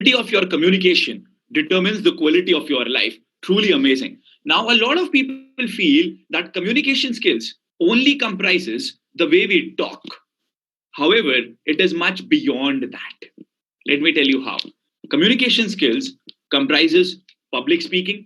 of your communication determines the quality of your life. Truly amazing. Now, a lot of people feel that communication skills only comprises the way we talk. However, it is much beyond that. Let me tell you how. Communication skills comprises public speaking,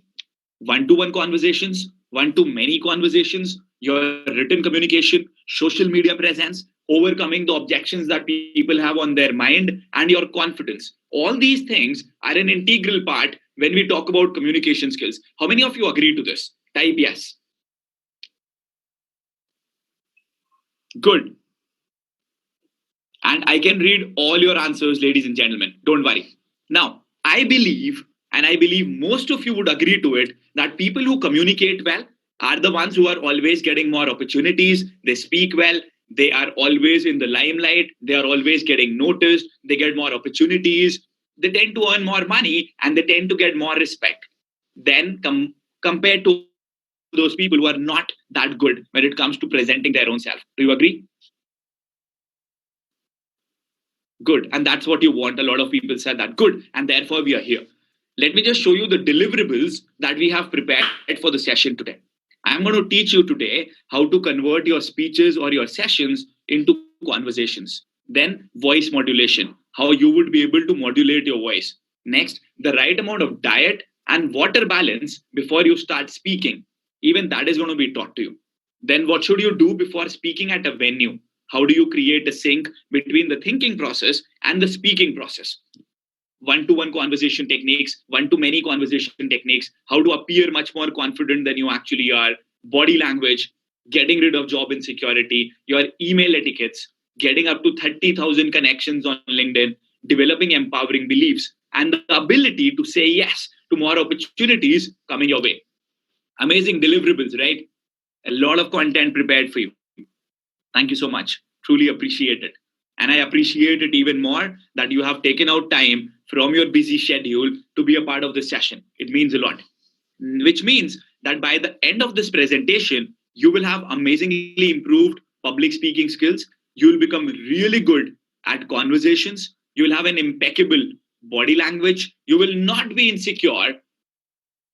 one-to-one conversations, one-to-many conversations, your written communication, social media presence, overcoming the objections that people have on their mind, and your confidence. All these things are an integral part when we talk about communication skills. How many of you agree to this? Type yes. Good. And I can read all your answers, ladies and gentlemen. Don't worry. Now, I believe, and I believe most of you would agree to it, that people who communicate well are the ones who are always getting more opportunities. They speak well. They are always in the limelight. They are always getting noticed. They get more opportunities. They tend to earn more money and they tend to get more respect than compared to those people who are not that good when it comes to presenting their own self. Do you agree? Good. And that's what you want. A lot of people said that. Good. And therefore, we are here. Let me just show you the deliverables that we have prepared for the session today. I'm going to teach you today how to convert your speeches or your sessions into conversations. Then, voice modulation, how you would be able to modulate your voice. Next, the right amount of diet and water balance before you start speaking. Even that is going to be taught to you. Then, what should you do before speaking at a venue? How do you create a sync between the thinking process and the speaking process? One-to-one conversation techniques, one-to-many conversation techniques, how to appear much more confident than you actually are, body language, getting rid of job insecurity, your email etiquettes, getting up to 30,000 connections on LinkedIn, developing empowering beliefs, and the ability to say yes to more opportunities coming your way. Amazing deliverables, right? A lot of content prepared for you. Thank you so much. Truly appreciate it. And I appreciate it even more that you have taken out time from your busy schedule to be a part of this session. It means a lot. Which means that by the end of this presentation, you will have amazingly improved public speaking skills. You will become really good at conversations. You will have an impeccable body language. You will not be insecure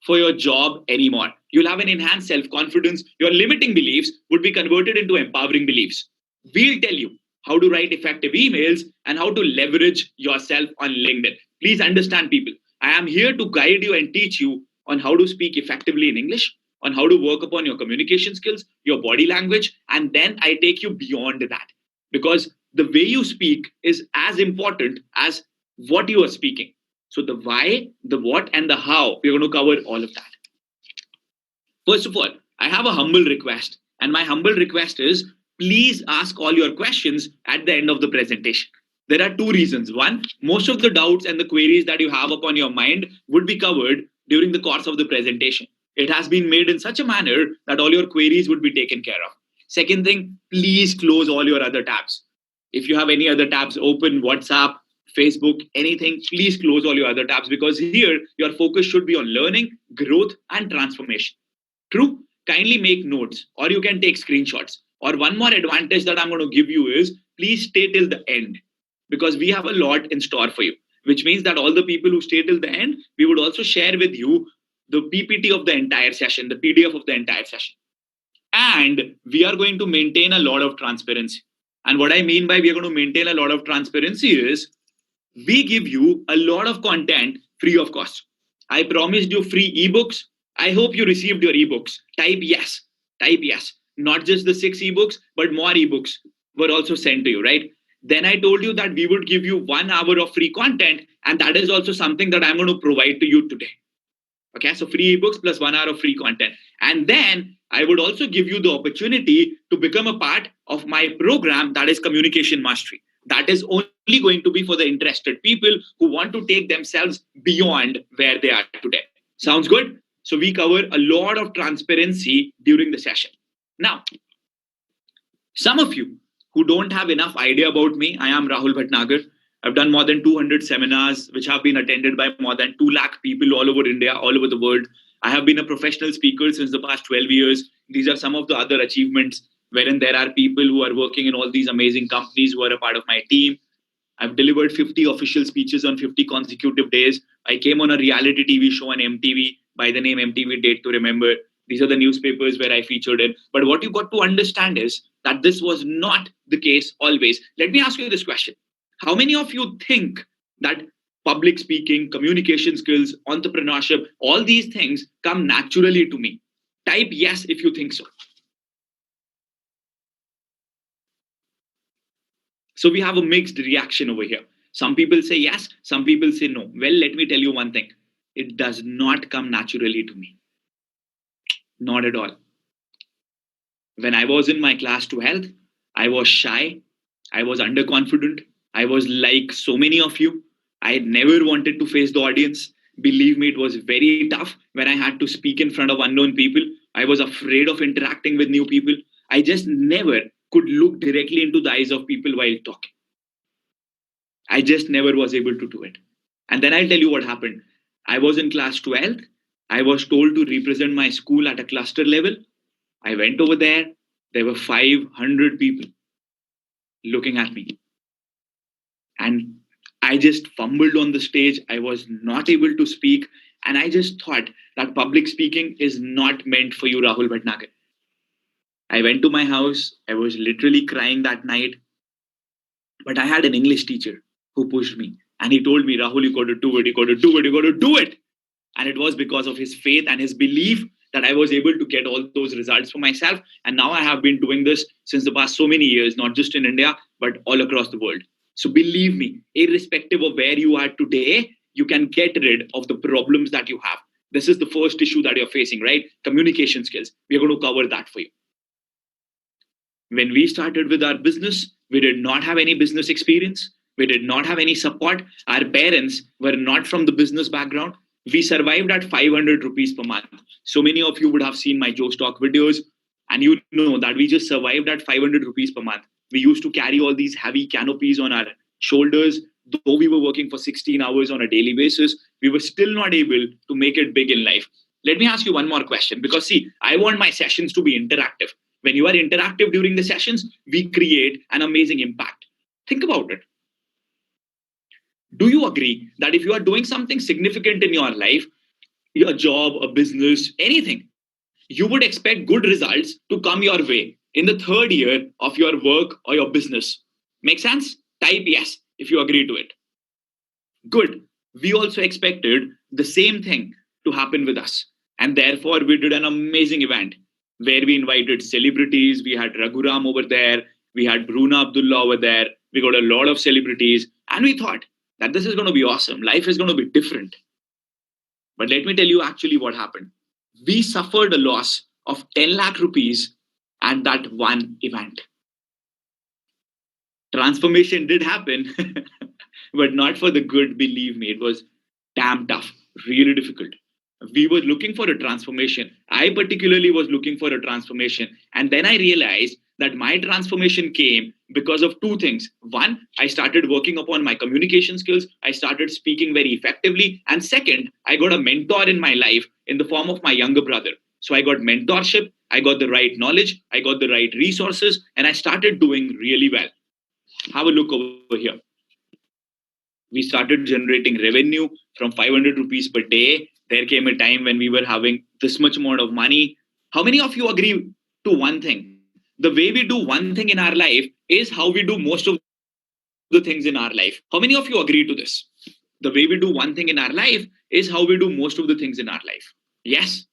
for your job anymore. You'll have an enhanced self confidence. Your limiting beliefs would be converted into empowering beliefs. We'll tell you how to write effective emails and how to leverage yourself on LinkedIn. Please understand, people. I am here to guide you and teach you on how to speak effectively in English, on how to work upon your communication skills, your body language, and then I take you beyond that. Because the way you speak is as important as what you are speaking. So the why, the what, and the how, we're going to cover all of that. First of all, I have a humble request. And my humble request is, please ask all your questions at the end of the presentation. There are two reasons. One, most of the doubts and the queries that you have upon your mind would be covered during the course of the presentation. It has been made in such a manner that all your queries would be taken care of. Second thing, please close all your other tabs. If you have any other tabs open, WhatsApp, Facebook, anything, please close all your other tabs because here your focus should be on learning, growth, and transformation. True? Kindly make notes or you can take screenshots. Or one more advantage that I'm going to give you is please stay till the end because we have a lot in store for you, which means that all the people who stay till the end, we would also share with you the PPT of the entire session, the PDF of the entire session. And we are going to maintain a lot of transparency. And what I mean by we are going to maintain a lot of transparency is we give you a lot of content free of cost. I promised you free ebooks. I hope you received your ebooks. Type yes. Type yes. Not just the 6 ebooks, but more ebooks were also sent to you, right? Then I told you that we would give you 1 hour of free content, and that is also something that I'm going to provide to you today. Okay, so free ebooks plus 1 hour of free content. And then I would also give you the opportunity to become a part of my program that is Communication Mastery. That is only going to be for the interested people who want to take themselves beyond where they are today. Sounds good? So we cover a lot of transparency during the session. Now, some of you who don't have enough idea about me, I am Rahul Bhatnagar. I've done more than 200 seminars, which have been attended by more than 2 lakh people all over India, all over the world. I have been a professional speaker since the past 12 years. These are some of the other achievements wherein there are people who are working in all these amazing companies who are a part of my team. I've delivered 50 official speeches on 50 consecutive days. I came on a reality TV show on MTV by the name MTV Date to Remember. These are the newspapers where I featured in. But what you got to understand is that this was not the case always. Let me ask you this question. How many of you think that public speaking, communication skills, entrepreneurship, all these things come naturally to me? Type yes if you think so. So we have a mixed reaction over here. Some people say yes, some people say no. Well, let me tell you one thing. It does not come naturally to me. Not at all. When I was in my class 12th, I was shy, I was underconfident, I was like so many of you. I had never wanted to face the audience. Believe me, it was very tough when I had to speak in front of unknown people. I was afraid of interacting with new people. I just never could look directly into the eyes of people while talking. I just never was able to do it. And then I'll tell you what happened. I was in class 12th. I was told to represent my school at a cluster level. I went over there. There were 500 people looking at me. And I just fumbled on the stage. I was not able to speak. And I just thought that public speaking is not meant for you, Rahul Bhatnagar. I went to my house. I was literally crying that night. But I had an English teacher who pushed me. And he told me, Rahul, you got to do it. You got to do it. You got to do it. And it was because of his faith and his belief that I was able to get all those results for myself. And now I have been doing this since the past so many years, not just in India, but all across the world. So believe me, irrespective of where you are today, you can get rid of the problems that you have. This is the first issue that you're facing, right? Communication skills. We're going to cover that for you. When we started with our business, we did not have any business experience. We did not have any support. Our parents were not from the business background. We survived at 500 rupees per month. So many of you would have seen my Joe Stock videos, and you know that we just survived at 500 rupees per month. We used to carry all these heavy canopies on our shoulders. Though we were working for 16 hours on a daily basis, we were still not able to make it big in life. Let me ask you one more question, because see, I want my sessions to be interactive. When you are interactive during the sessions, we create an amazing impact. Think about it. Do you agree that if you are doing something significant in your life, a job, a business, anything, you would expect good results to come your way in the third year of your work or your business? Make sense? Type yes if you agree to it. Good. We also expected the same thing to happen with us. And therefore, we did an amazing event where we invited celebrities. We had Raghuram over there. We had Bruna Abdullah over there. We got a lot of celebrities. And we thought that this is going to be awesome. Life is going to be different. But let me tell you actually what happened. We suffered a loss of 10 lakh rupees at that one event. Transformation did happen, but not for the good, believe me. It was damn tough, really difficult. We were looking for a transformation. I particularly was looking for a transformation. And then I realized that my transformation came because of two things. One, I started working upon my communication skills. I started speaking very effectively. And second, I got a mentor in my life in the form of my younger brother. So I got mentorship, I got the right knowledge, I got the right resources, and I started doing really well. Have a look over here. We started generating revenue from 500 rupees per day. There came a time when we were having this much amount of money. How many of you agree to one thing? The way we do one thing in our life is how we do most of the things in our life. How many of you agree to this? The way we do one thing in our life is how we do most of the things in our life. Yes?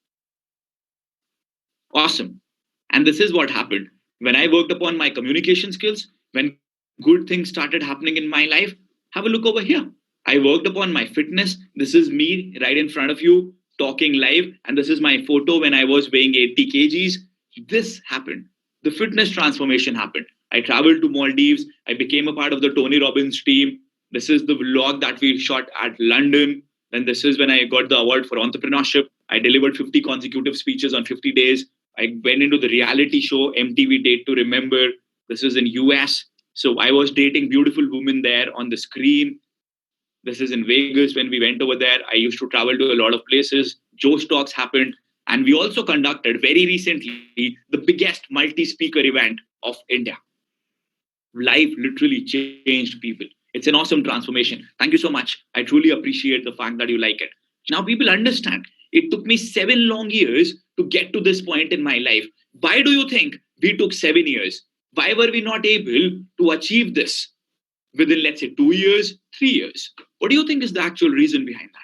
Awesome. And this is what happened. When I worked upon my communication skills, when good things started happening in my life, have a look over here. I worked upon my fitness. This is me right in front of you talking live. And this is my photo when I was weighing 80 kgs. This happened. The fitness transformation happened. I traveled to Maldives. I became a part of the Tony Robbins team. This is the vlog that we shot at London. And this is when I got the award for entrepreneurship. I delivered 50 consecutive speeches on 50 days. I went into the reality show MTV Date to Remember. This is in US. So I was dating beautiful women there on the screen. This is in Vegas. When we went over there, I used to travel to a lot of places. Joe Stocks happened. And we also conducted very recently the biggest multi-speaker event of India. Life literally changed people. It's an awesome transformation. Thank you so much. I truly appreciate the fact that you like it. Now, people understand. It took me 7 long years to get to this point in my life. Why do you think we took 7 years? Why were we not able to achieve this within, let's say, 2 years, 3 years? What do you think is the actual reason behind that?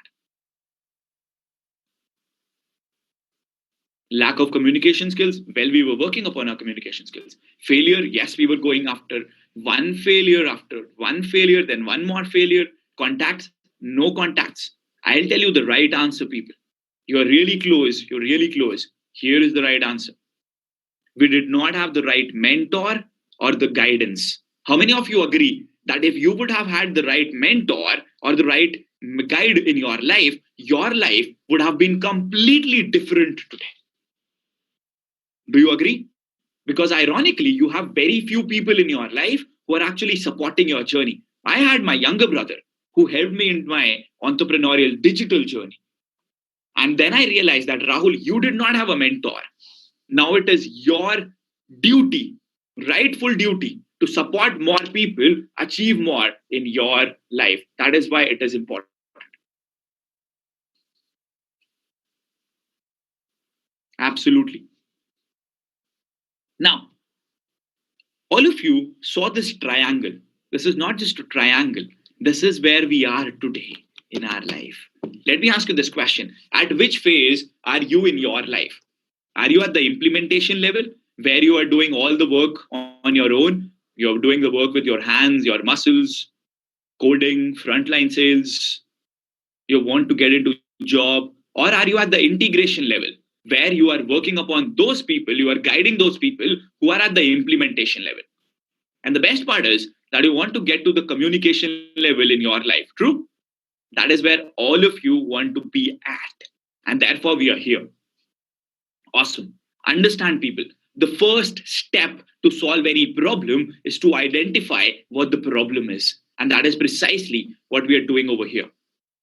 Lack of communication skills. Well, we were working upon our communication skills. Failure. Yes, we were going after one failure, then one more failure. Contacts. No contacts. I'll tell you the right answer, people. You're really close. You're really close. Here is the right answer. We did not have the right mentor or the guidance. How many of you agree that if you would have had the right mentor or the right guide in your life would have been completely different today? Do you agree? Because ironically, you have very few people in your life who are actually supporting your journey. I had my younger brother who helped me in my entrepreneurial digital journey. And then I realized that, Rahul, you did not have a mentor. Now it is your duty, rightful duty, to support more people, achieve more in your life. That is why it is important. Absolutely. Now, all of you saw this triangle. This is not just a triangle. This is where we are today in our life. Let me ask you this question. At which phase are you in your life? Are you at the implementation level where you are doing all the work on your own? You're doing the work with your hands, your muscles, coding, frontline sales. You want to get into job, or are you at the integration level where you are working upon those people, you are guiding those people who are at the implementation level? And the best part is that you want to get to the communication level in your life. True? That is where all of you want to be at. And therefore, we are here. Awesome. Understand, people. The first step to solve any problem is to identify what the problem is. And that is precisely what we are doing over here.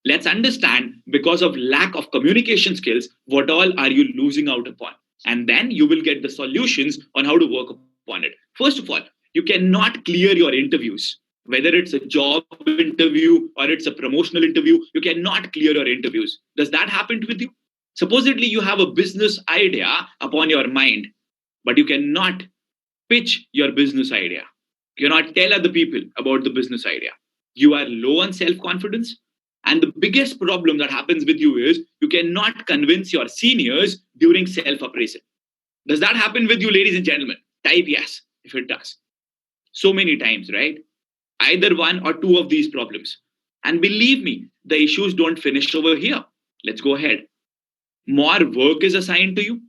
Let's understand, because of lack of communication skills, what all are you losing out upon? And then you will get the solutions on how to work upon it. First of all, you cannot clear your interviews. Whether it's a job interview or it's a promotional interview, you cannot clear your interviews. Does that happen with you? Supposedly, you have a business idea upon your mind, but you cannot pitch your business idea. You cannot tell other people about the business idea. You are low on self confidence. And the biggest problem that happens with you is you cannot convince your seniors during self appraisal. Does that happen with you, ladies and gentlemen? Type yes if it does. So many times, right? Either one or two of these problems. And believe me, the issues don't finish over here. Let's go ahead. More work is assigned to you,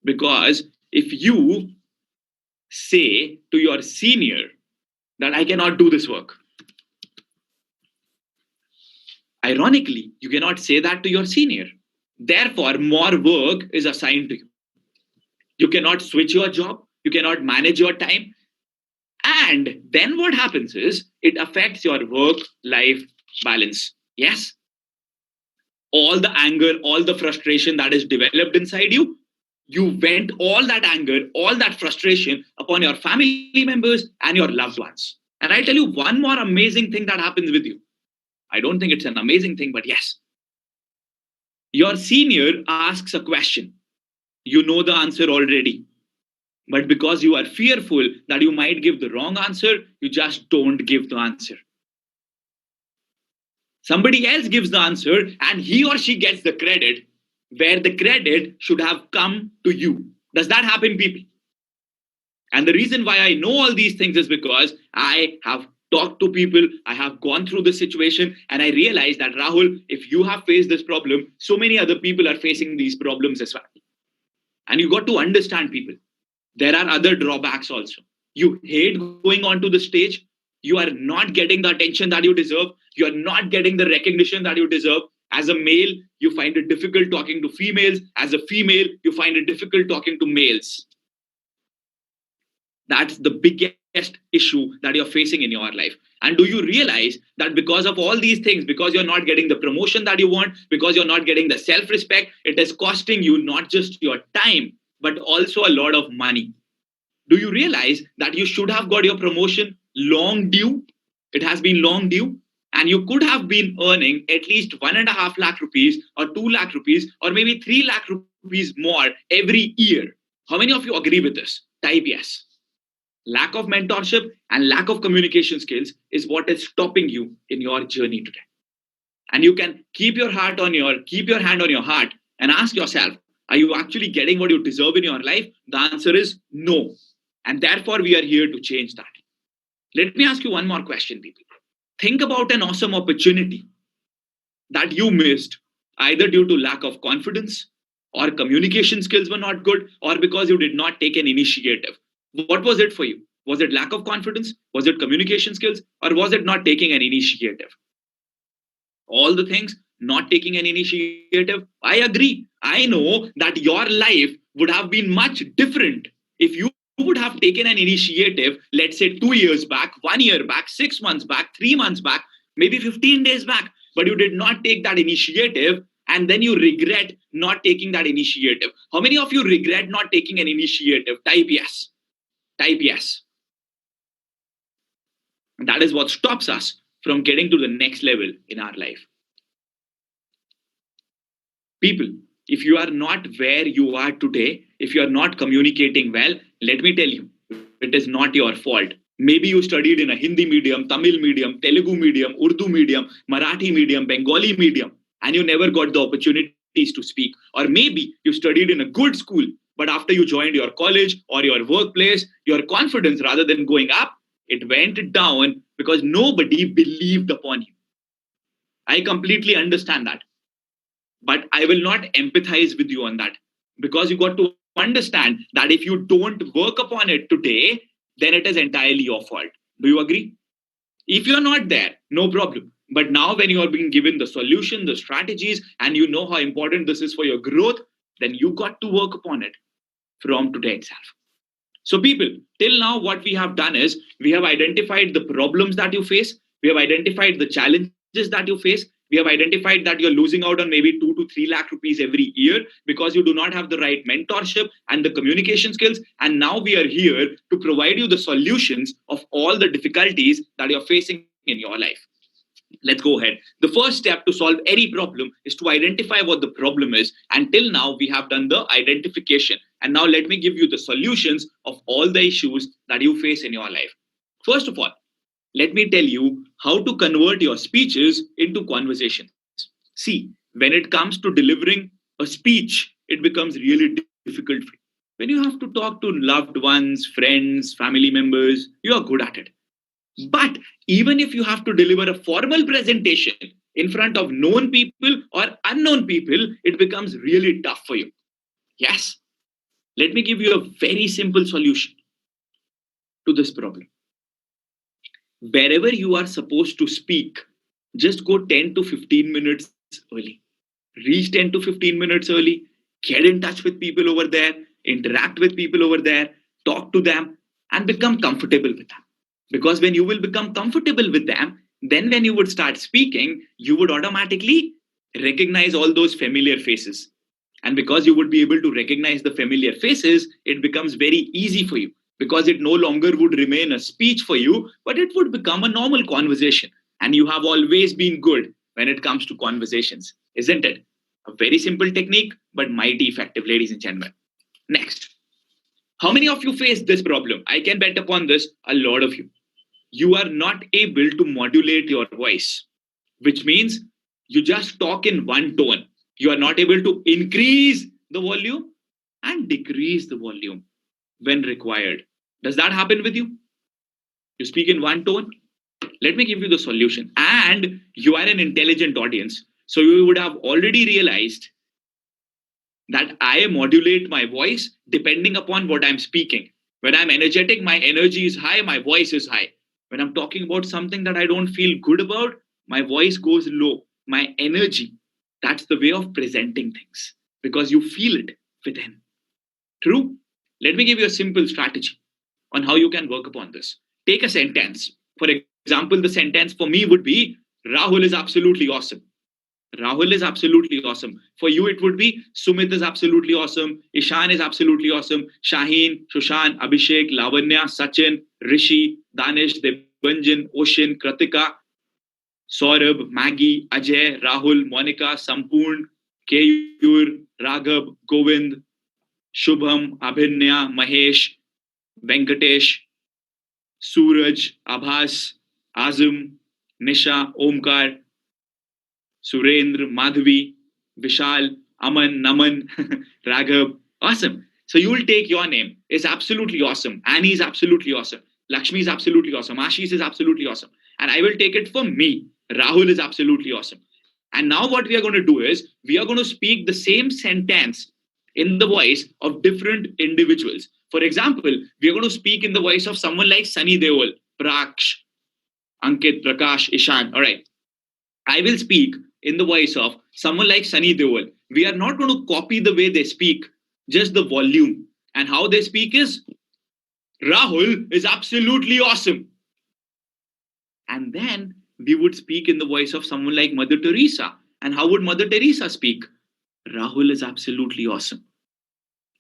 because if you say to your senior that I cannot do this work, ironically, you cannot say that to your senior. Therefore, more work is assigned to you. You cannot switch your job. You cannot manage your time. And then what happens is it affects your work-life balance. Yes? All the anger, all the frustration that is developed inside you, you vent all that anger, all that frustration upon your family members and your loved ones. And I'll tell you one more amazing thing that happens with you. I don't think it's an amazing thing, but yes. Your senior asks a question. You know the answer already. But because you are fearful that you might give the wrong answer, you just don't give the answer. Somebody else gives the answer and he or she gets the credit where the credit should have come to you. Does that happen, people? And the reason why I know all these things is because I have talked to people, I have gone through this situation, and I realized that, Rahul, if you have faced this problem, so many other people are facing these problems as well. And you got to understand, people, there are other drawbacks also. You hate going onto the stage. You are not getting the attention that you deserve. You are not getting the recognition that you deserve. As a male, you find it difficult talking to females. As a female, you find it difficult talking to males. That's the biggest issue that you're facing in your life. And do you realize that because of all these things, because you're not getting the promotion that you want, because you're not getting the self-respect, it is costing you not just your time, but also a lot of money. Do you realize that you should have got your promotion long due? It has been long due, and you could have been earning at least 1.5 lakh rupees or 2 lakh rupees or maybe 3 lakh rupees more every year. How many of you agree with this? Type yes. Lack of mentorship and lack of communication skills is what is stopping you in your journey today. And you can keep your hand on your heart and ask yourself, are you actually getting what you deserve in your life? The answer is no. And therefore, we are here to change that. Let me ask you one more question, people. Think about an awesome opportunity that you missed either due to lack of confidence or communication skills were not good or because you did not take an initiative. What was it for you? Was it lack of confidence? Was it communication skills? Or was it not taking an initiative? All the things, not taking an initiative. I agree. I know that your life would have been much different if you would have taken an initiative, let's say 2 years back, 1 year back, 6 months back, 3 months back, maybe 15 days back, but you did not take that initiative and then you regret not taking that initiative. How many of you regret not taking an initiative? Type yes. Type yes. And that is what stops us from getting to the next level in our life. People, if you are not where you are today, if you are not communicating well, let me tell you, it is not your fault. Maybe you studied in a Hindi medium, Tamil medium, Telugu medium, Urdu medium, Marathi medium, Bengali medium, and you never got the opportunities to speak. Or maybe you studied in a good school, but after you joined your college or your workplace, your confidence, rather than going up, it went down because nobody believed upon you. I completely understand that. But I will not empathize with you on that, because you got to understand that if you don't work upon it today, then it is entirely your fault. Do you agree? If you're not there, no problem. But now, when you are being given the solution, the strategies, and you know how important this is for your growth, then you got to work upon it from today itself. So, people, till now, what we have done is we have identified the problems that you face, we have identified the challenges that you face, we have identified that you're losing out on maybe 2 to 3 lakh rupees every year because you do not have the right mentorship and the communication skills. And now we are here to provide you the solutions of all the difficulties that you're facing in your life. Let's go ahead. The first step to solve any problem is to identify what the problem is. Until now, we have done the identification. And now let me give you the solutions of all the issues that you face in your life. First of all, let me tell you how to convert your speeches into conversations. See, when it comes to delivering a speech, it becomes really difficult for you. When you have to talk to loved ones, friends, family members, you are good at it. But even if you have to deliver a formal presentation in front of known people or unknown people, it becomes really tough for you. Yes. Let me give you a very simple solution to this problem. Wherever you are supposed to speak, just go 10 to 15 minutes early. Reach 10 to 15 minutes early, get in touch with people over there, interact with people over there, talk to them, and become comfortable with them. Because when you will become comfortable with them, then when you would start speaking, you would automatically recognize all those familiar faces. And because you would be able to recognize the familiar faces, it becomes very easy for you, because it no longer would remain a speech for you, but it would become a normal conversation. And you have always been good when it comes to conversations, isn't it? A very simple technique, but mighty effective, ladies and gentlemen. Next, how many of you face this problem? I can bet upon this, a lot of you. You are not able to modulate your voice, which means you just talk in one tone. You are not able to increase the volume and decrease the volume when required. Does that happen with you? You speak in one tone? Let me give you the solution. And you are an intelligent audience, so you would have already realized that I modulate my voice depending upon what I'm speaking. When I'm energetic, my energy is high, my voice is high. When I'm talking about something that I don't feel good about, my voice goes low. My energy, that's the way of presenting things, because you feel it within. True? Let me give you a simple strategy on how you can work upon this. Take a sentence. For example, the sentence for me would be, Rahul is absolutely awesome. Rahul is absolutely awesome. For you, it would be Sumit is absolutely awesome. Ishan is absolutely awesome. Shaheen, Shushan, Abhishek, Lavanya, Sachin, Rishi, Danish, Debanjan, Oshin, Kratika, Saurabh, Maggie, Ajay, Rahul, Monica, Sampurn, Keyur, Raghav, Govind, Shubham, Abhinya, Mahesh, Venkatesh, Suraj, Abhas, Azim, Nisha, Omkar, Surendra, Madhvi, Vishal, Aman, Naman, Raghav. Awesome. So you will take your name. It's absolutely awesome. Annie is absolutely awesome. Lakshmi is absolutely awesome. Ashish is absolutely awesome. And I will take it for me. Rahul is absolutely awesome. And now what we are going to do is we are going to speak the same sentence in the voice of different individuals. For example, we are going to speak in the voice of someone like Sunny Deol, Praksh, Ankit, Prakash, Ishan. All right. I will speak in the voice of someone like Sunny Deol. We are not going to copy the way they speak, just the volume. And how they speak is Rahul is absolutely awesome. And then we would speak in the voice of someone like Mother Teresa. And how would Mother Teresa speak? Rahul is absolutely awesome.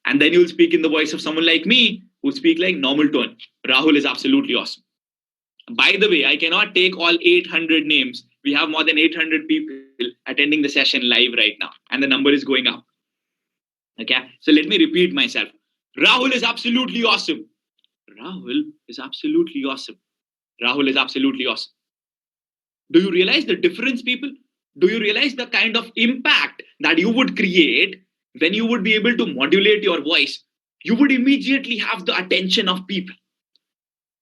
And then you'll speak in the voice of someone like me who speak like normal tone. Rahul is absolutely awesome. By the way, I cannot take all 800 names. We have more than 800 people attending the session live right now, and the number is going up. Okay, so let me repeat myself. Rahul is absolutely awesome. Rahul is absolutely awesome. Rahul is absolutely awesome. Do you realize the difference, people? Do you realize the kind of impact that you would create when you would be able to modulate your voice? You would immediately have the attention of people.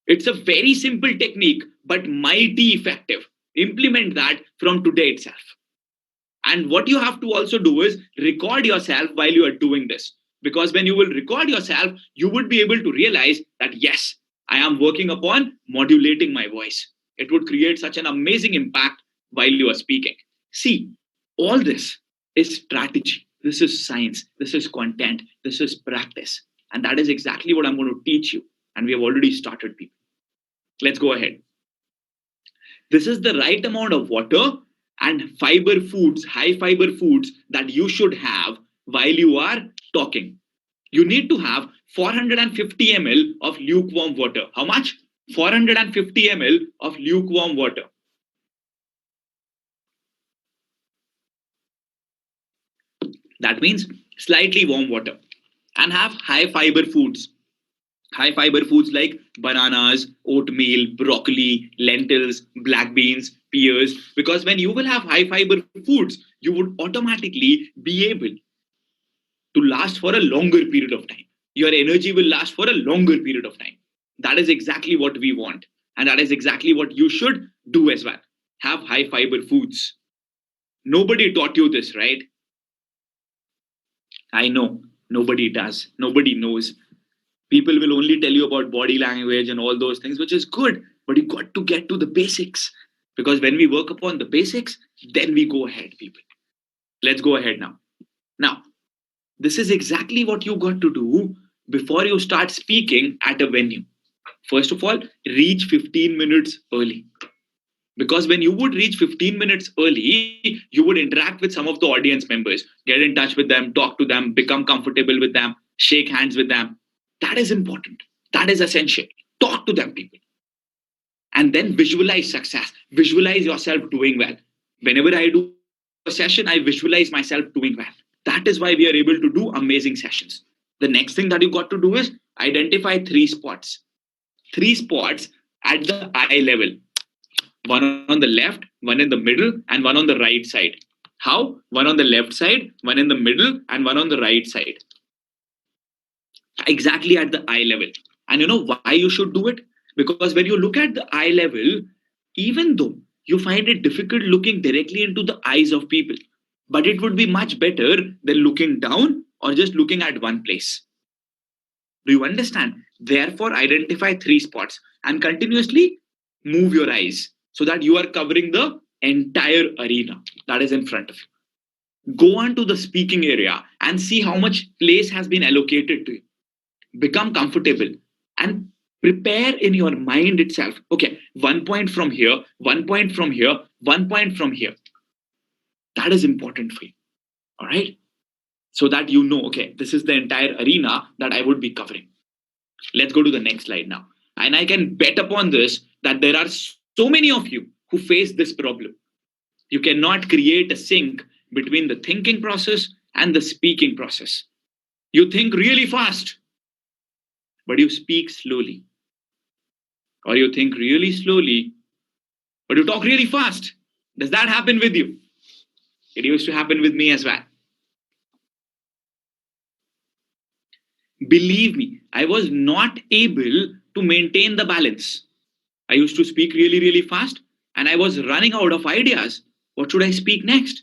It's a very simple technique, but mighty effective. Implement that from today itself. And what you have to also do is record yourself while you are doing this. Because when you will record yourself, you would be able to realize that, yes, I am working upon modulating my voice. It would create such an amazing impact while you are speaking. See, all this is strategy. This is science. This is content. This is practice. And that is exactly what I'm going to teach you. And we have already started, people. Let's go ahead. This is the right amount of water and fiber foods, high fiber foods that you should have while you are talking. You need to have 450 ml of lukewarm water. How much? 450 ml of lukewarm water. That means slightly warm water. And have high fiber foods. High fiber foods like bananas, oatmeal, broccoli, lentils, black beans, pears. Because when you will have high fiber foods, you would automatically be able to last for a longer period of time. Your energy will last for a longer period of time. That is exactly what we want. And that is exactly what you should do as well. Have high fiber foods. Nobody taught you this, right? I know. Nobody does. Nobody knows. People will only tell you about body language and all those things, which is good. But you got to get to the basics. Because when we work upon the basics, then we go ahead, people. Let's go ahead now. Now, this is exactly what you got to do before you start speaking at a venue. First of all, reach 15 minutes early. Because when you would reach 15 minutes early, you would interact with some of the audience members, get in touch with them, talk to them, become comfortable with them, shake hands with them. That is important. That is essential. Talk to them, people. And then visualize success. Visualize yourself doing well. Whenever I do a session, I visualize myself doing well. That is why we are able to do amazing sessions. The next thing that you got to do is identify 3 spots. 3 spots at the eye level. One on the left, one in the middle, and one on the right side. How? One on the left side, one in the middle, and one on the right side. Exactly at the eye level. And you know why you should do it? Because when you look at the eye level, even though you find it difficult looking directly into the eyes of people, but it would be much better than looking down or just looking at one place. Do you understand? Therefore, identify 3 spots and continuously move your eyes so that you are covering the entire arena that is in front of you. Go on to the speaking area and see how much place has been allocated to you. Become comfortable and prepare in your mind itself. Okay, 1 point from here, 1 point from here, 1 point from here. That is important for you. All right. So that you know, okay, this is the entire arena that I would be covering. Let's go to the next slide now. And I can bet upon this that there are so many of you who face this problem. You cannot create a sync between the thinking process and the speaking process. You think really fast, but you speak slowly. Or you think really slowly, but you talk really fast. Does that happen with you? It used to happen with me as well. Believe me, I was not able to maintain the balance. I used to speak really, really fast and I was running out of ideas. What should I speak next?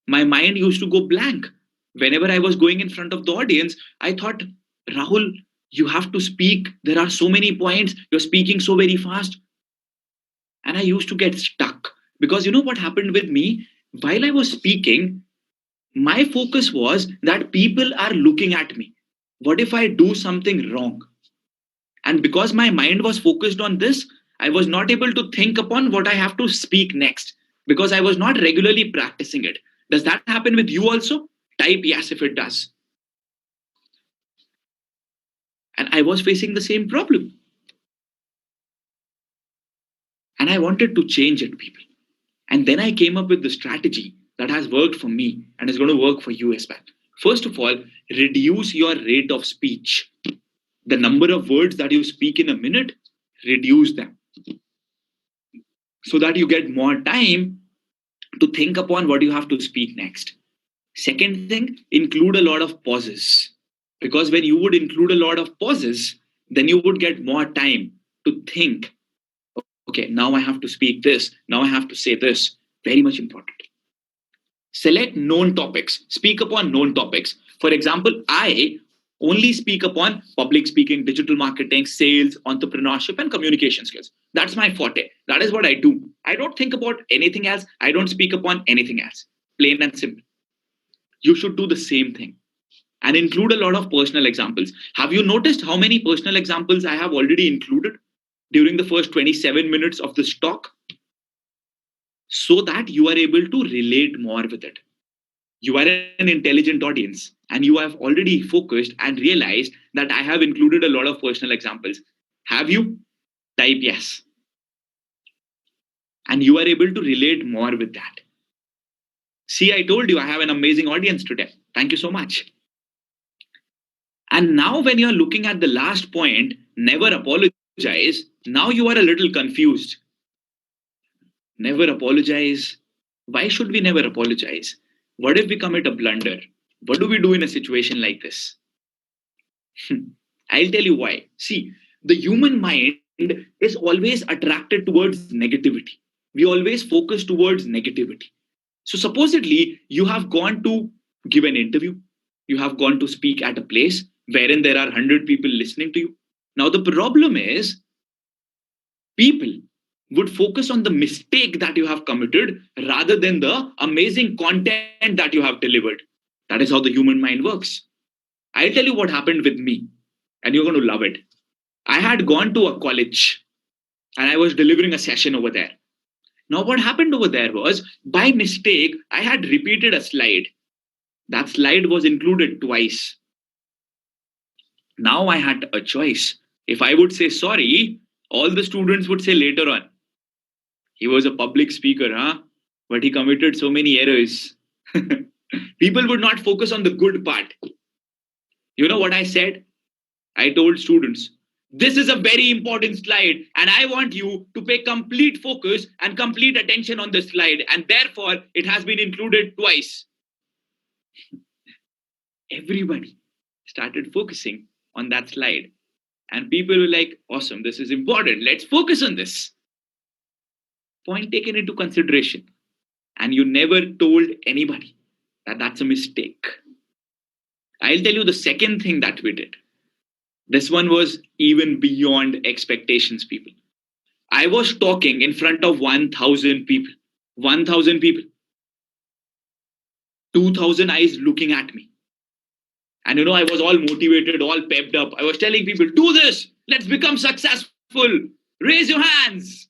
My mind used to go blank. Whenever I was going in front of the audience, I thought, Rahul, you have to speak. There are so many points. You're speaking so very fast. And I used to get stuck because you know what happened with me? While I was speaking, my focus was that people are looking at me. What if I do something wrong? And because my mind was focused on this, I was not able to think upon what I have to speak next because I was not regularly practicing it. Does that happen with you also? Type yes if it does. And I was facing the same problem. And I wanted to change it, people. And then I came up with the strategy that has worked for me and is going to work for you as well. First of all, reduce your rate of speech. The number of words that you speak in a minute, reduce them so that you get more time to think upon what you have to speak next. Second thing, include a lot of pauses. Because when you would include a lot of pauses, then you would get more time to think, okay, now I have to speak this, now I have to say this. Very much important. Select known topics, speak upon known topics. For example, I only speak upon public speaking, digital marketing, sales, entrepreneurship, and communication skills. That's my forte. That is what I do. I don't think about anything else. I don't speak upon anything else. Plain and simple. You should do the same thing and include a lot of personal examples. Have you noticed how many personal examples I have already included during the first 27 minutes of this talk? So that you are able to relate more with it. You are an intelligent audience and you have already focused and realized that I have included a lot of personal examples. Have you? Type yes. And you are able to relate more with that. See, I told you I have an amazing audience today. Thank you so much. And now, when you're looking at the last point, never apologize, now you are a little confused. Never apologize. Why should we never apologize? What if we commit a blunder? What do we do in a situation like this? I'll tell you why. See, the human mind is always attracted towards negativity. We always focus towards negativity. So, supposedly, you have gone to give an interview, you have gone to speak at a place wherein there are 100 people listening to you. Now, the problem is people would focus on the mistake that you have committed rather than the amazing content that you have delivered. That is how the human mind works. I'll tell you what happened with me, and you're going to love it. I had gone to a college and I was delivering a session over there. Now, what happened over there was by mistake, I had repeated a slide. That slide was included twice. Now I had a choice. If I would say sorry, all the students would say later on, he was a public speaker, huh? But he committed so many errors. People would not focus on the good part. You know what I said? I told students, this is a very important slide, and I want you to pay complete focus and complete attention on this slide, and therefore it has been included twice. Everybody started focusing on that slide, and people were like, awesome, this is important, let's focus on this. Point taken into consideration. And you never told anybody that that's a mistake. I'll tell you the second thing that we did. This one was even beyond expectations, people. I was talking in front of 1,000 people. 1,000 people. 2,000 eyes looking at me. And you know, I was all motivated, all pepped up. I was telling people, do this. Let's become successful. Raise your hands.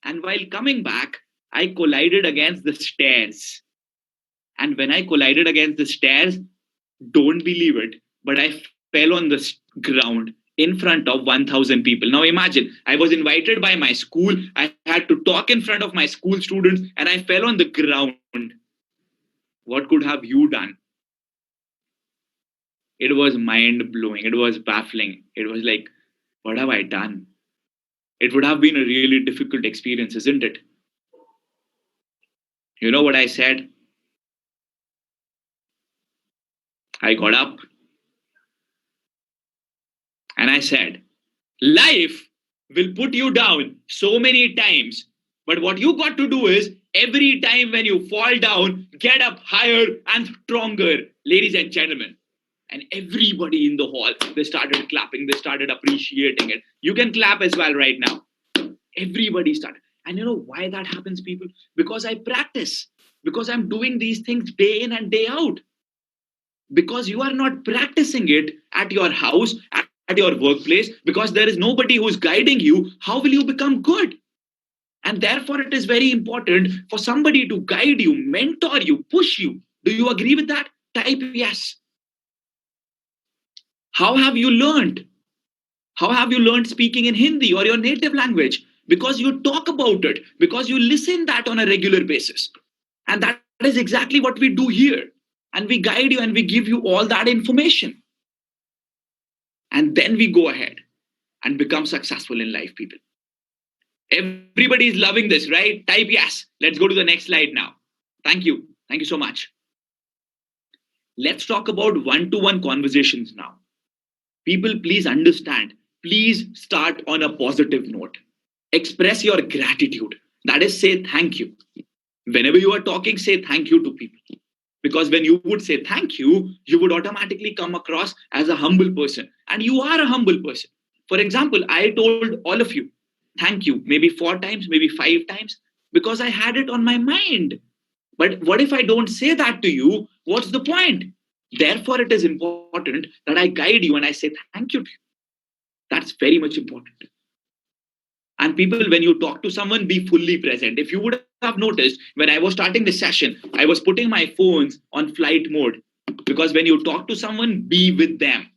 And while coming back, I collided against the stairs. And when I collided against the stairs, don't believe it, but I fell on the ground in front of 1,000 people. Now imagine, I was invited by my school. I had to talk in front of my school students, and I fell on the ground. What could have you done? It was mind blowing. It was baffling. It was like, what have I done? It would have been a really difficult experience, isn't it? You know what I said? I got up and I said, life will put you down so many times. But what you got to do is every time when you fall down, get up higher and stronger, ladies and gentlemen. And everybody in the hall, they started clapping, they started appreciating it. You can clap as well right now. Everybody started. And you know why that happens, people? Because I practice, because I'm doing these things day in and day out. Because you are not practicing it at your house, at your workplace, because there is nobody who's guiding you, how will you become good? And therefore, it is very important for somebody to guide you, mentor you, push you. Do you agree with that? Type yes. How have you learned? How have you learned speaking in Hindi or your native language? Because you talk about it, because you listen that on a regular basis. And that is exactly what we do here. And we guide you and we give you all that information. And then we go ahead and become successful in life, people. Everybody is loving this, right? Type yes. Let's go to the next slide now. Thank you. Thank you so much. Let's talk about one-to-one conversations now. People, please understand. Please start on a positive note. Express your gratitude. That is, say thank you. Whenever you are talking, say thank you to people. Because when you would say thank you would automatically come across as a humble person. And you are a humble person. For example, I told all of you, thank you, maybe 4 times, maybe 5 times, because I had it on my mind. But what if I don't say that to you? What's the point? Therefore, it is important that I guide you and I say thank you to you. That's very much important. And people, when you talk to someone, be fully present. If you would have noticed, when I was starting the session, I was putting my phones on flight mode. Because when you talk to someone, be with them.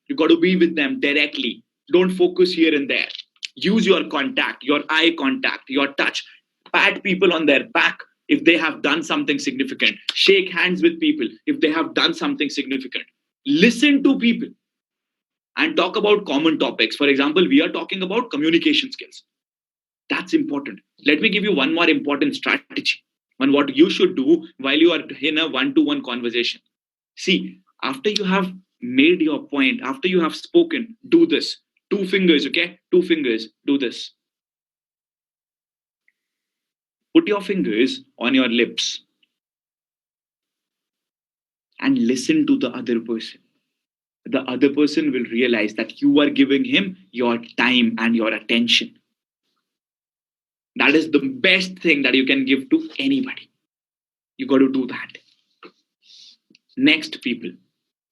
You got to be with them directly. Don't focus here and there. Use your contact, your eye contact, your touch. Pat people on their back if they have done something significant. Shake hands with people if they have done something significant. Listen to people and talk about common topics. For example, we are talking about communication skills. That's important. Let me give you one more important strategy on what you should do while you are in a one-to-one conversation. See, after you have made your point, after you have spoken, do this. 2 fingers, okay? 2 fingers, do this. Put your fingers on your lips and listen to the other person. The other person will realize that you are giving him your time and your attention. That is the best thing that you can give to anybody. You got to do that. Next, people,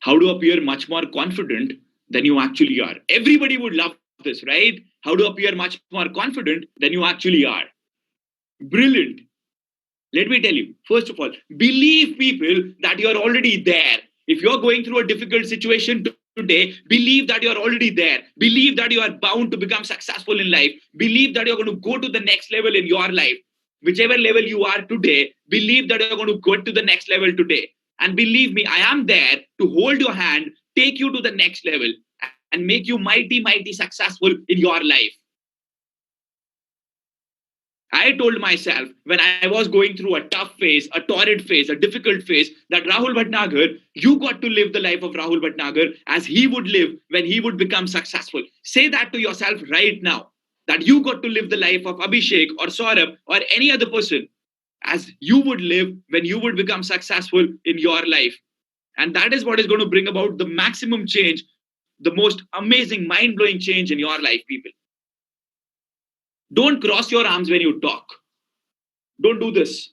how to appear much more confident than you actually are. Everybody would love this, right? How to appear much more confident than you actually are. Brilliant. Let me tell you, first of all, believe people that you're already there. If you're going through a difficult situation today, believe that you're already there. Believe that you are bound to become successful in life. Believe that you're going to go to the next level in your life. Whichever level you are today, believe that you're going to go to the next level today. And believe me, I am there to hold your hand, take you to the next level, and make you mighty, mighty successful in your life. I told myself when I was going through a tough phase, a torrid phase, a difficult phase, that Rahul Bhatnagar, you got to live the life of Rahul Bhatnagar as he would live when he would become successful. Say that to yourself right now, that you got to live the life of Abhishek or Saurabh or any other person as you would live when you would become successful in your life. And that is what is going to bring about the maximum change, the most amazing, mind-blowing change in your life, people. Don't cross your arms when you talk. Don't do this.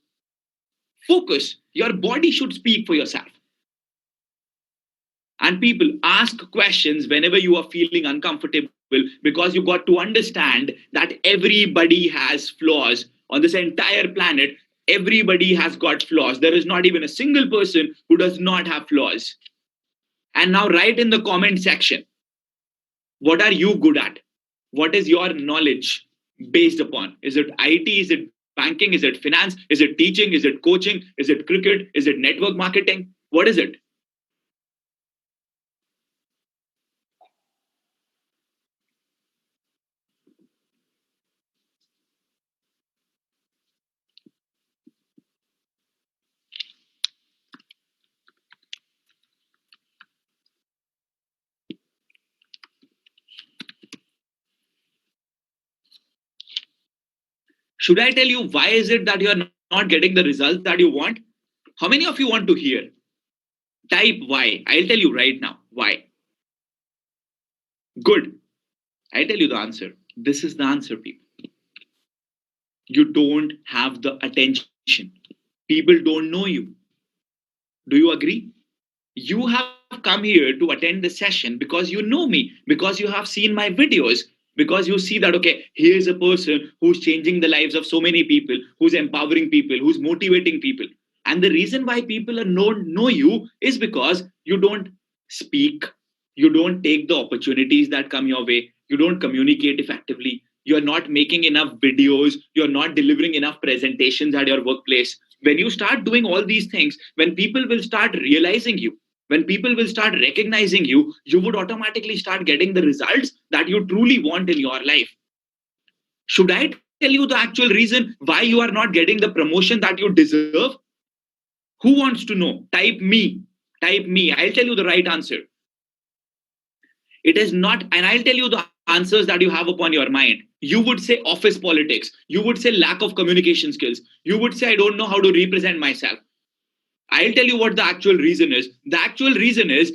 Focus. Your body should speak for yourself. And people, ask questions whenever you are feeling uncomfortable, because you got to understand that everybody has flaws on this entire planet. Everybody has got flaws. There is not even a single person who does not have flaws. And now, write in the comment section, what are you good at? What is your knowledge based upon? Is it IT? Is it banking? Is it finance? Is it teaching? Is it coaching? Is it cricket? Is it network marketing? What is it? Should I tell you why is it that you are not getting the results that you want? How many of you want to hear? Type why. I'll tell you right now why. Good. I'll tell you the answer. This is the answer, people. You don't have the attention. People don't know you. Do you agree? You have come here to attend the session because you know me, because you have seen my videos, because you see that, okay, here's a person who's changing the lives of so many people, who's empowering people, who's motivating people. And the reason why people know you is because you don't speak, you don't take the opportunities that come your way, you don't communicate effectively, you're not making enough videos, you're not delivering enough presentations at your workplace. When you start doing all these things, when people will start realizing you, when people will start recognizing you, you would automatically start getting the results that you truly want in your life. Should I tell you the actual reason why you are not getting the promotion that you deserve? Who wants to know? Type me. Type me. I'll tell you the right answer. It is not, and I'll tell you the answers that you have upon your mind. You would say office politics. You would say lack of communication skills. You would say, I don't know how to represent myself. I'll tell you what the actual reason is. The actual reason is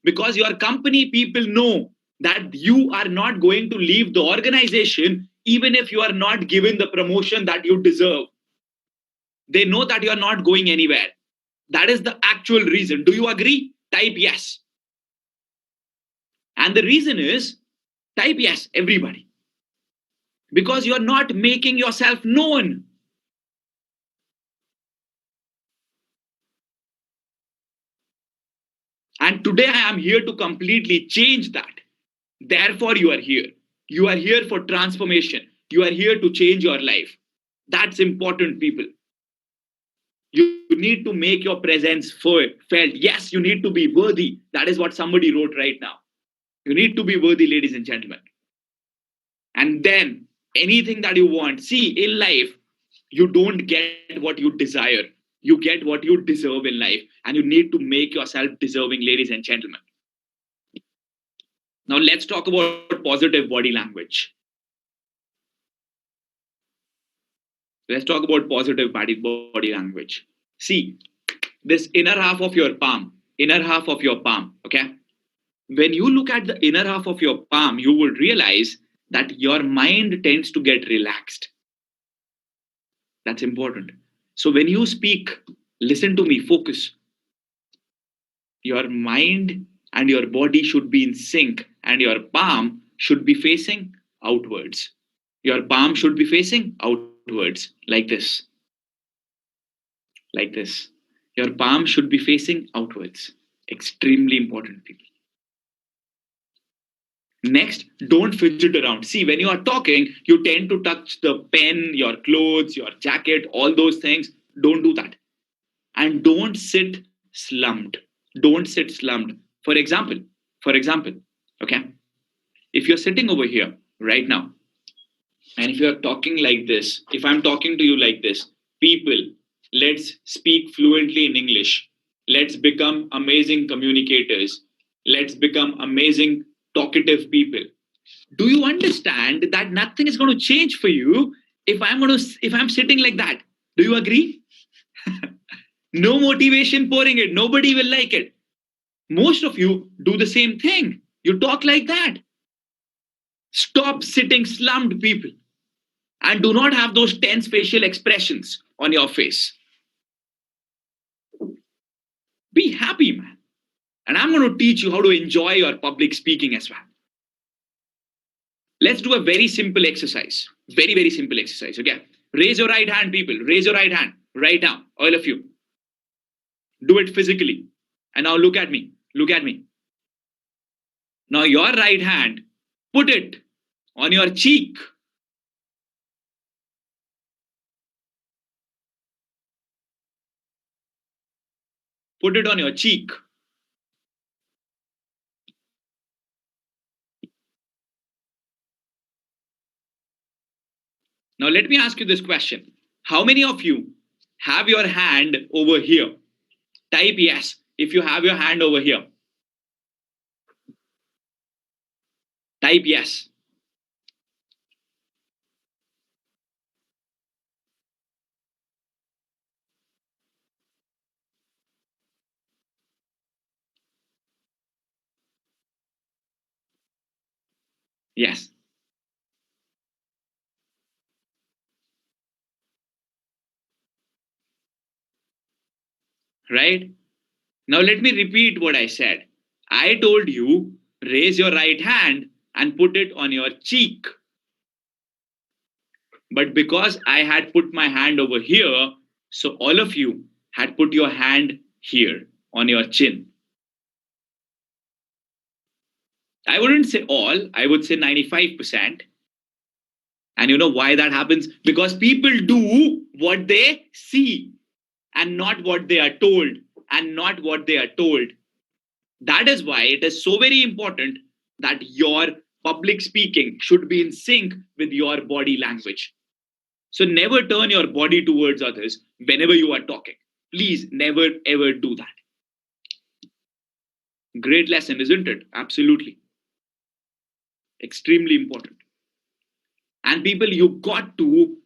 because your company people know that you are not going to leave the organization even if you are not given the promotion that you deserve. They know that you are not going anywhere. That is the actual reason. Do you agree? Type yes. And the reason is type yes, everybody. Because you're not making yourself known. And today I am here to completely change that. Therefore, you are here. You are here for transformation. You are here to change your life. That's important, people. You need to make your presence felt. Yes, you need to be worthy. That is what somebody wrote right now. You need to be worthy, ladies and gentlemen. And then anything that you want. See, in life, you don't get what you desire. You get what you deserve in life. And you need to make yourself deserving, ladies and gentlemen. Now, let's talk about positive body language. Let's talk about positive body language. See, this inner half of your palm, okay? When you look at the inner half of your palm, you will realize that your mind tends to get relaxed. That's important. So when you speak, listen to me, focus. Your mind and your body should be in sync, and your palm should be facing outwards. Your palm should be facing outwards, like this. Like this. Your palm should be facing outwards. Extremely important, people. Next, don't fidget around. See, when you are talking, you tend to touch the pen, your clothes, your jacket, all those things. Don't do that. And don't sit slumped. Don't sit slumped. For example, okay, if you're sitting over here right now, and if you're talking like this, if I'm talking to you like this, people, let's speak fluently in English. Let's become amazing communicators. Let's become amazing talkative people. Do you understand that nothing is going to change for you if I'm sitting like that? Do you agree? No motivation pouring it. Nobody will like it. Most of you do the same thing. You talk like that. Stop sitting slumped, people. And do not have those tense facial expressions on your face. Be happy, man. And I'm going to teach you how to enjoy your public speaking as well. Let's do a very simple exercise. Very, very simple exercise. Okay. Raise your right hand, people. Raise your right hand. right now, all of you. Do it physically. And now look at me. Look at me. Now your right hand, put it on your cheek. Put it on your cheek. Now let me ask you this question. How many of you have your hand over here? Type yes if you have your hand over here. Type yes. Yes. Right? Now let me repeat what I said. I told you raise your right hand and put it on your cheek. But because I had put my hand over here, so all of you had put your hand here on your chin. I wouldn't say all, I would say 95%. And you know why that happens? Because people do what they see and not what they are told, and not what they are told. That is why it is so very important that your public speaking should be in sync with your body language. So never turn your body towards others whenever you are talking. Please never ever do that. Great lesson, isn't it? Absolutely. Extremely important. And people, you got to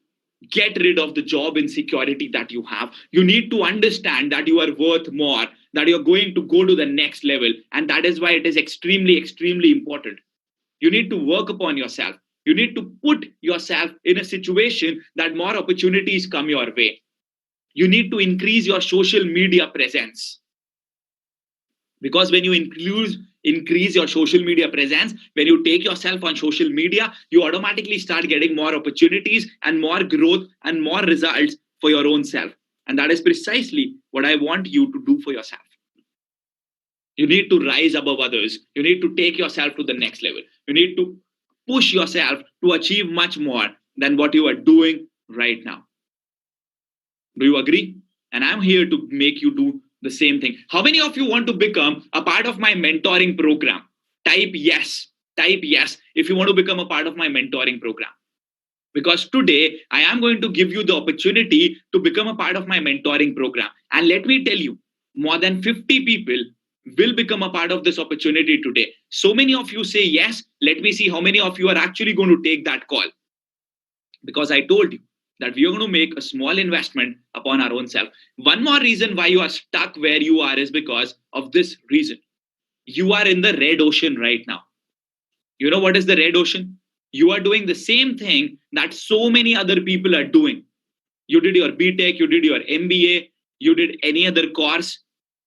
get rid of the job insecurity that you have. You need to understand that you are worth more, that you're going to go to the next level. And that is why it is extremely, extremely important. You need to work upon yourself. You need to put yourself in a situation that more opportunities come your way. You need to increase your social media presence. Because when you increase your social media presence, when you take yourself on social media, you automatically start getting more opportunities and more growth and more results for your own self. And that is precisely what I want you to do for yourself. You need to rise above others. You need to take yourself to the next level. You need to push yourself to achieve much more than what you are doing right now. Do you agree? And I'm here to make you do the same thing. How many of you want to become a part of my mentoring program? Type yes. Type yes if you want to become a part of my mentoring program. Because today I am going to give you the opportunity to become a part of my mentoring program. And let me tell you, more than 50 people will become a part of this opportunity today. So many of you say yes. Let me see how many of you are actually going to take that call. Because I told you that we are going to make a small investment upon our own self. One more reason why you are stuck where you are is because of this reason. You are in the red ocean right now. You know what is the red ocean? You are doing the same thing that so many other people are doing. You did your BTech, you did your MBA, you did any other course,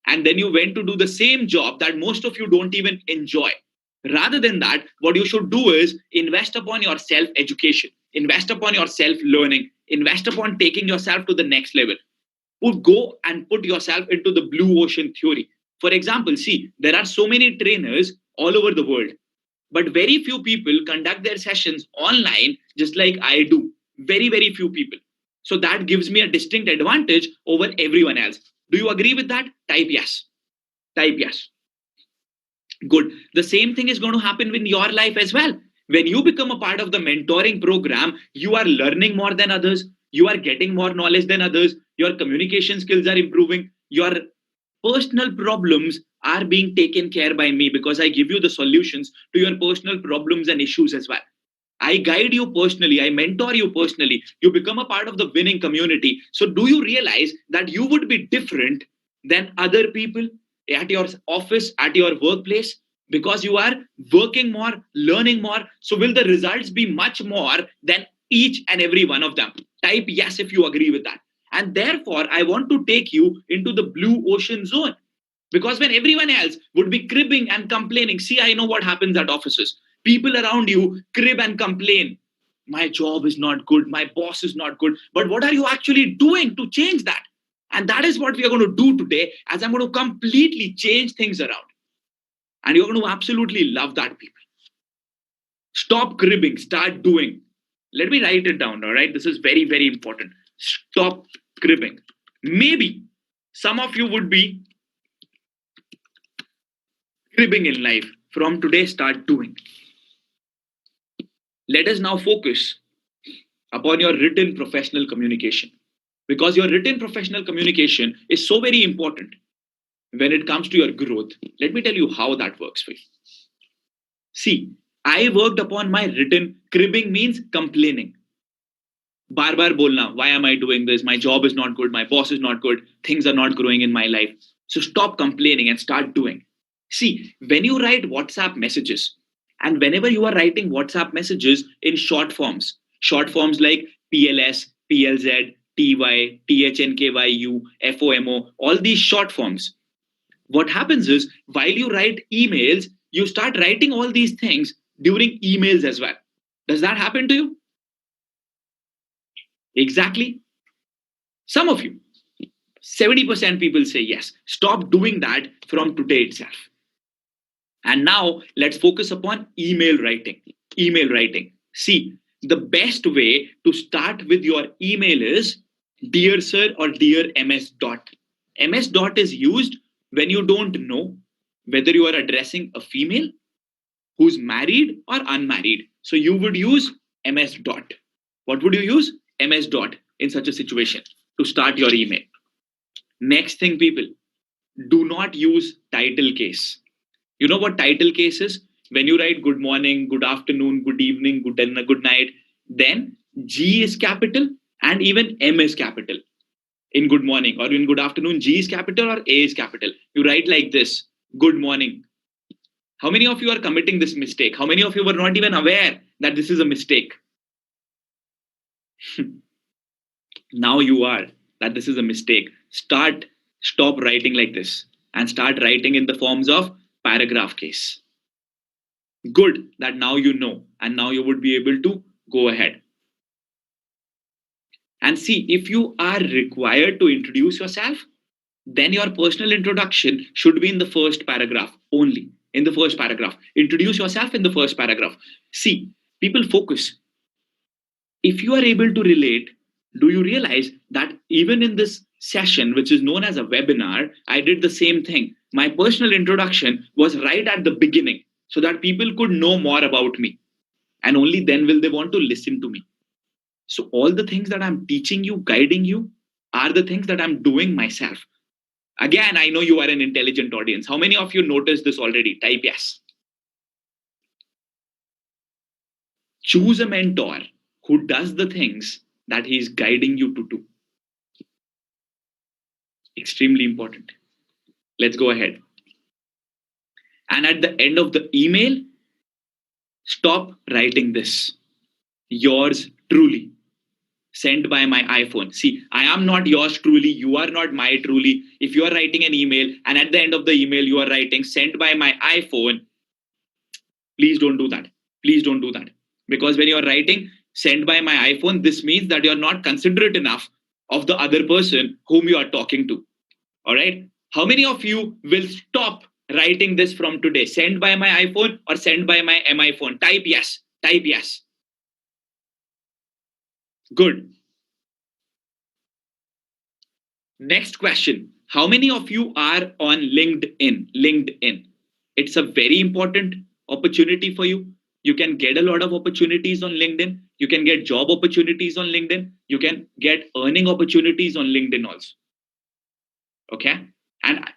and then you went to do the same job that most of you don't even enjoy. Rather than that, what you should do is invest upon your self education, invest upon your self learning, invest upon taking yourself to the next level. Would go and put yourself into the blue ocean theory. For example, see, there are so many trainers all over the world, but very few people conduct their sessions online just like I do. Very, very few people. So that gives me a distinct advantage over everyone else. Do you agree with that? Type yes. Type yes. Good. The same thing is going to happen in your life as well. When you become a part of the mentoring program, you are learning more than others. You are getting more knowledge than others. Your communication skills are improving. Your personal problems are being taken care by me because I give you the solutions to your personal problems and issues as well. I guide you personally. I mentor you personally. You become a part of the winning community. So, do you realize that you would be different than other people at your office, at your workplace? Because you are working more, learning more. So, will the results be much more than each and every one of them? Type yes if you agree with that. And therefore, I want to take you into the blue ocean zone. Because when everyone else would be cribbing and complaining, see, I know what happens at offices. People around you crib and complain. my job is not good, my boss is not good. But what are you actually doing to change that? And that is what we are going to do today, as I'm going to completely change things around. And you're going to absolutely love that, people. Stop cribbing, start doing. Let me write it down, all right? This is very, very important. Stop cribbing. Maybe some of you would be cribbing in life. From today, start doing. Let us now focus upon your written professional communication, because your written professional communication is so very important when it comes to your growth. Let me tell you how that works for you. See, I worked upon my written. Cribbing means complaining. Bar bar bolna, why am I doing this? My job is not good, my boss is not good, things are not growing in my life. So stop complaining and start doing. See, when you write WhatsApp messages, and whenever you are writing WhatsApp messages in short forms like PLS, PLZ, TY, THNKYU, FOMO, all these short forms, what happens is while you write emails, you start writing all these things during emails as well. Does that happen to you? Exactly. Some of you, 70% people say yes. Stop doing that from today itself. And now let's focus upon email writing. Email writing. See, the best way to start with your email is Dear Sir or Dear MS Dot. MS Dot is used when you don't know whether you are addressing a female who's married or unmarried. So you would use MS Dot. What would you use? MS Dot in such a situation to start your email. Next thing, people, do not use title case. You know what title case is? When you write good morning, good afternoon, good evening, good night, then G is capital and even M is capital. In good morning or in good afternoon, G is capital or A is capital. You write like this: good morning. How many of you are committing this mistake? How many of you were not even aware that this is a mistake? Now you are, that this is a mistake. Stop writing like this and start writing in the forms of paragraph case. Good that now you know, and now you would be able to go ahead. And see, if you are required to introduce yourself, then your personal introduction should be in the first paragraph only. In the first paragraph. Introduce yourself in the first paragraph. See, people focus. If you are able to relate, do you realize that even in this session, which is known as a webinar, I did the same thing. My personal introduction was right at the beginning so that people could know more about me. And only then will they want to listen to me. So all the things that I'm teaching you, guiding you, are the things that I'm doing myself. Again, I know you are an intelligent audience. How many of you noticed this already? Type yes. Choose a mentor who does the things that he is guiding you to do. Extremely important. Let's go ahead. And at the end of the email, stop writing this. Yours truly. Sent by my iPhone. See, I am not yours truly. You are not my truly. If you are writing an email and at the end of the email you are writing sent by my iPhone, please don't do that. Please don't do that. Because when you are writing sent by my iPhone, this means that you are not considerate enough of the other person whom you are talking to. All right. How many of you will stop writing this from today? Sent by my iPhone or sent by my MI phone? Type yes. Type yes. Good. Next question. How many of you are on LinkedIn? LinkedIn. It's a very important opportunity for you. You can get a lot of opportunities on LinkedIn. You can get job opportunities on LinkedIn. You can get earning opportunities on LinkedIn also. Okay. And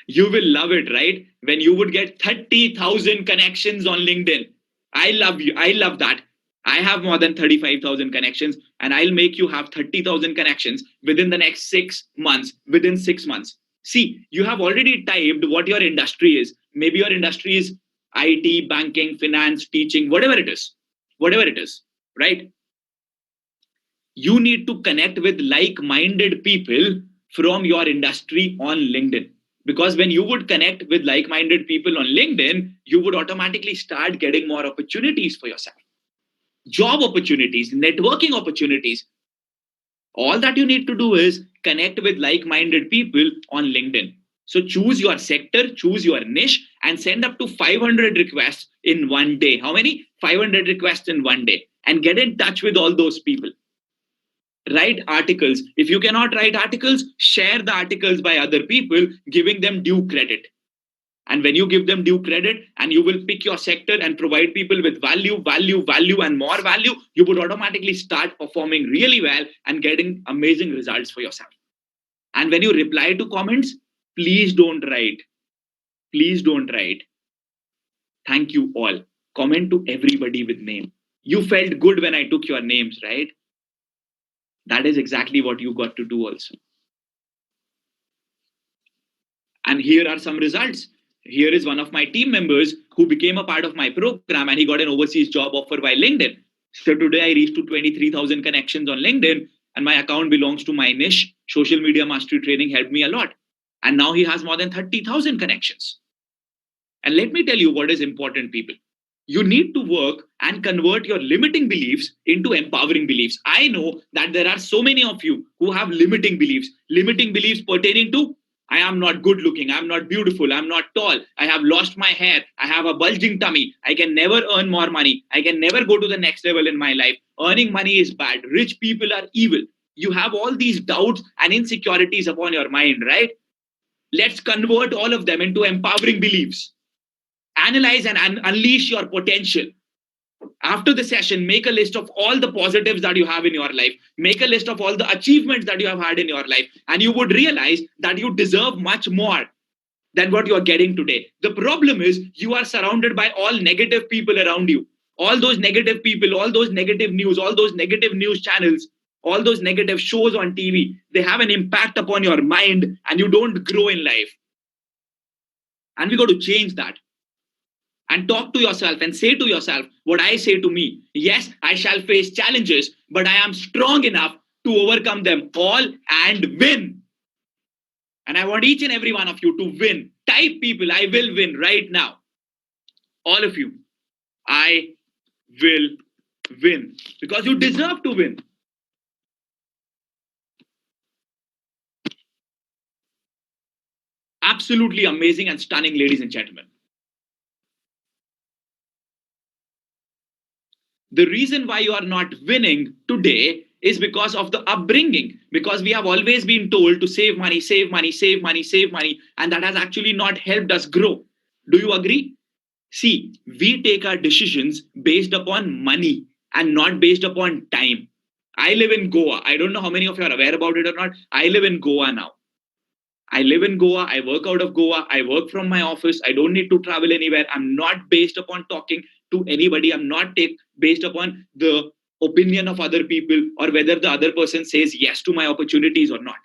you will love it, right? When you would get 30,000 connections on LinkedIn. I love you. I love that. I have more than 35,000 connections, and I'll make you have 30,000 connections within the next 6 months. Within 6 months. See, you have already typed what your industry is. Maybe your industry is IT, banking, finance, teaching, whatever it is. Whatever it is, right? You need to connect with like-minded people from your industry on LinkedIn. Because when you would connect with like-minded people on LinkedIn, you would automatically start getting more opportunities for yourself. job opportunities, networking opportunities. All that you need to do is connect with like minded people on LinkedIn. So choose your sector, choose your niche, and send up to 500 requests in one day. How many? 500 requests in one day. And get in touch with all those people. Write articles. If you cannot write articles, share the articles by other people, giving them due credit. And when you give them due credit and you will pick your sector and provide people with value, and more value, you would automatically start performing really well and getting amazing results for yourself. And when you reply to comments, please don't write. Please don't write. Thank you all. Comment to everybody with name. You felt good when I took your names, right? That is exactly what you got to do also. And here are some results. Here is one of my team members who became a part of my program and he got an overseas job offer by LinkedIn. So today I reached to 23,000 connections on LinkedIn and my account belongs to my niche. Social media mastery training helped me a lot. And now he has more than 30,000 connections. And let me tell you what is important, people. You need to work and convert your limiting beliefs into empowering beliefs. I know that there are so many of you who have limiting beliefs pertaining to I am not good looking, I'm not beautiful, I'm not tall, I have lost my hair, I have a bulging tummy, I can never earn more money, I can never go to the next level in my life, earning money is bad, rich people are evil. You have all these doubts and insecurities upon your mind, right? Let's convert all of them into empowering beliefs. Analyze and unleash your potential. After the session, make a list of all the positives that you have in your life. Make a list of all the achievements that you have had in your life. And you would realize that you deserve much more than what you are getting today. The problem is you are surrounded by all negative people around you. All those negative people, all those negative news, all those negative news channels, all those negative shows on TV, they have an impact upon your mind and you don't grow in life. And we got to change that. And talk to yourself and say to yourself what I say to me. Yes, I shall face challenges, but I am strong enough to overcome them all and win. And I want each and every one of you to win. Type people, I will win right now. All of you, I will win because you deserve to win. Absolutely amazing and stunning, ladies and gentlemen. The reason why you are not winning today is because of the upbringing, because we have always been told to save money, save money, save money, save money, and that has actually not helped us grow. Do you agree? See, we take our decisions based upon money and not based upon time. I live in Goa. I don't know how many of you are aware about it or not. I live in Goa now. I live in Goa. I work out of Goa. I work from my office. I don't need to travel anywhere. I'm not based upon talking to anybody. I'm not based upon the opinion of other people or whether the other person says yes to my opportunities or not.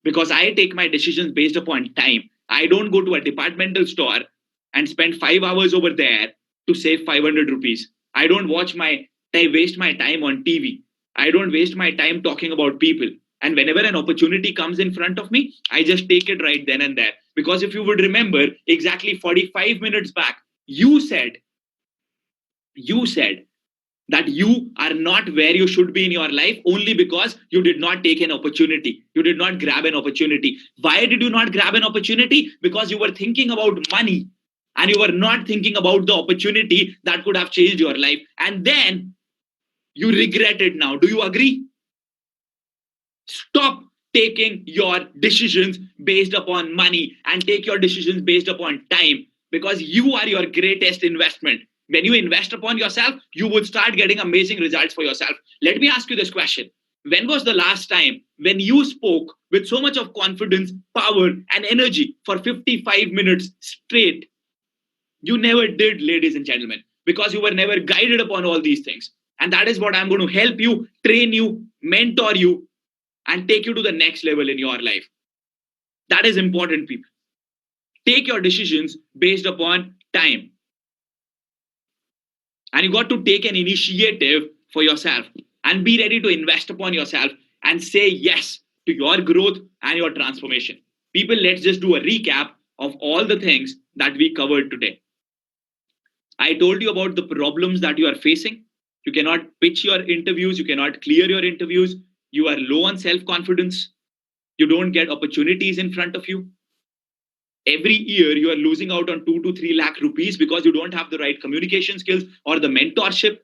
Because I take my decisions based upon time. I don't go to a departmental store and spend 5 hours over there to save 500 rupees. I don't waste my time on TV. I don't waste my time talking about people. And whenever an opportunity comes in front of me, I just take it right then and there. Because if you would remember, exactly 45 minutes back, you said that you are not where you should be in your life only because you did not take an opportunity. You did not grab an opportunity. Why did you not grab an opportunity? Because you were thinking about money and you were not thinking about the opportunity that could have changed your life. And then you regret it now. Do you agree? Stop taking your decisions based upon money and take your decisions based upon time because you are your greatest investment. When you invest upon yourself, you would start getting amazing results for yourself. Let me ask you this question. When was the last time when you spoke with so much of confidence, power, and energy for 55 minutes straight? You never did, ladies and gentlemen, because you were never guided upon all these things. And that is what I'm going to help you, train you, mentor you, and take you to the next level in your life. That is important, people. Take your decisions based upon time. And you got to take an initiative for yourself and be ready to invest upon yourself and say yes to your growth and your transformation. People, let's just do a recap of all the things that we covered today. I told you about the problems that you are facing. You cannot pitch your interviews. You cannot clear your interviews. You are low on self confidence. You don't get opportunities in front of you. Every year, you are losing out on 2 to 3 lakh rupees because you don't have the right communication skills or the mentorship.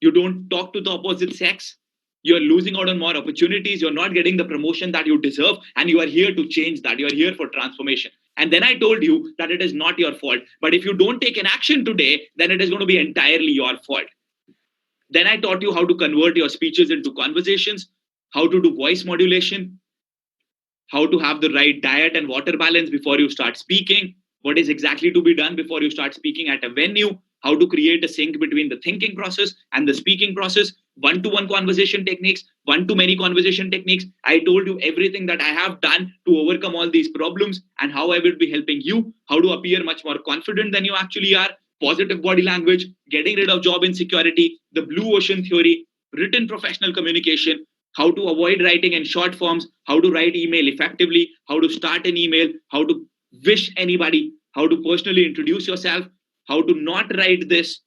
You don't talk to the opposite sex. You're losing out on more opportunities. You're not getting the promotion that you deserve. And you are here to change that. You're here for transformation. And then I told you that it is not your fault. But if you don't take an action today, then it is going to be entirely your fault. Then I taught you how to convert your speeches into conversations, how to do voice modulation, how to have the right diet and water balance before you start speaking, what is exactly to be done before you start speaking at a venue, how to create a sync between the thinking process and the speaking process, one to one conversation techniques, one to many conversation techniques. I told you everything that I have done to overcome all these problems and how I will be helping you, how to appear much more confident than you actually are, positive body language, getting rid of job insecurity, the blue ocean theory, written professional communication, how to avoid writing in short forms, how to write email effectively, how to start an email, how to wish anybody, how to personally introduce yourself, how to not write this,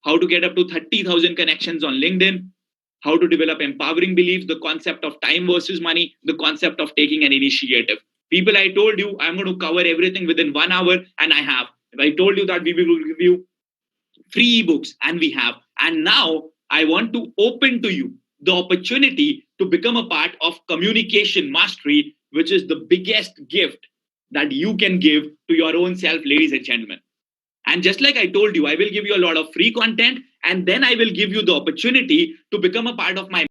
how to get up to 30,000 connections on LinkedIn, how to develop empowering beliefs, the concept of time versus money, the concept of taking an initiative. People, I told you I'm going to cover everything within 1 hour, and I have. I told you that we will give you free ebooks, and we have. And now I want to open to you the opportunity to become a part of communication mastery, which is the biggest gift that you can give to your own self, ladies and gentlemen. And just like I told you, I will give you a lot of free content, and then I will give you the opportunity to become a part of my